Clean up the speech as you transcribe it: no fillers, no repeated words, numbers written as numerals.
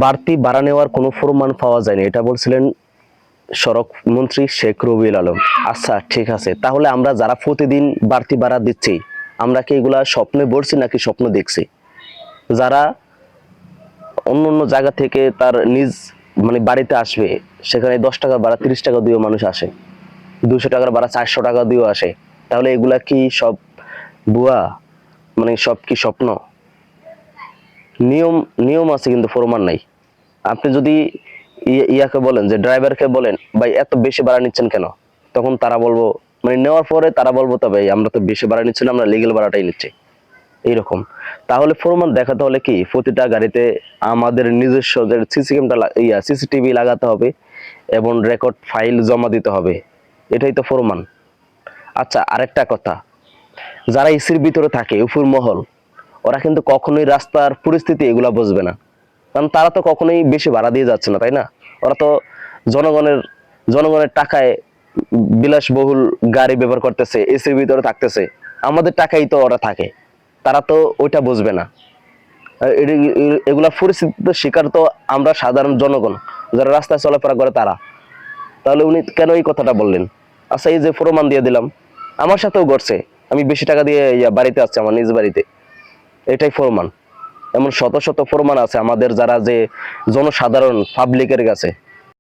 বাড়তি ভাড়া নেওয়ার কোনো প্রমাণ পাওয়া যায়নি, এটা বলছিলেন সড়ক মন্ত্রী শেখ রবিউল আলম। আচ্ছা ঠিক আছে, তাহলে আমরা যারা প্রতিদিন বাড়তি ভাড়া দিচ্ছি, আমরা কি এগুলা স্বপ্নে বলছি নাকি স্বপ্ন দেখছি? যারা অন্য অন্য জায়গা থেকে তার নিজ বাড়িতে আসবে, সেখানে 10 টাকা ভাড়া 30 টাকা দিয়েও মানুষ আসে, 200 টাকার ভাড়া 400 টাকা দিয়েও আসে, তাহলে এগুলা কি সব ভুয়া? সব কি স্বপ্ন? নিয়ম নিয়ম আছে কিন্তু প্রমাণ নাই। আপনি যদি ইয়াকে বলেন, যে ড্রাইভারকে বলেন ভাই এত বেশি ভাড়া নিচ্ছেন কেন, তখন তারা বলবো, নেওয়ার পরে তারা বলবো তবে আমরা তো বেশি ভাড়া নিচ্ছি না, আমরা লিগেল ভাড়াটাই নিচ্ছি, এইরকম। তাহলে প্রমাণ দেখাতে হলে কি, প্রতিটা গাড়িতে আমাদের নিজস্ব যে সিসিটিভি লাগাতে হবে এবং রেকর্ড ফাইল জমা দিতে হবে, এটাই তো প্রমাণ। আচ্ছা আরেকটা কথা, যারা এসির ভিতরে থাকে উপর মহল, ওরা কিন্তু কখনোই রাস্তার পরিস্থিতি এগুলা বুঝবে না, কারণ তারা তো কখনোই বেশি ভাড়া দিয়ে যাচ্ছে না, তাই না? ওরা তো জনগণের জনগণের টাকায় বিলাসবহুল গাড়ি ব্যবহার করতেছে, এসির ভিতরে থাকতেছে, আমাদের টাকাই তো ওরা থাকে, তারা তো ওইটা বুঝবে না। এগুলা পরিস্থিতির শিকার তো আমরা সাধারণ জনগণ, যারা রাস্তায় চলাফেরা করে তারা। তাহলে উনি কেন এই কথাটা বললেন? আচ্ছা এই যে প্রমাণ দিয়ে দিলাম, আমার সাথেও ঘটছে, আমি বেশি টাকা দিয়ে বাড়িতে আসছি, আমার নিজ বাড়িতে, এটাই প্রমাণ। এমন শত শত প্রমাণ আছে আমাদের, যারা যে জনসাধারণ পাবলিকের কাছে।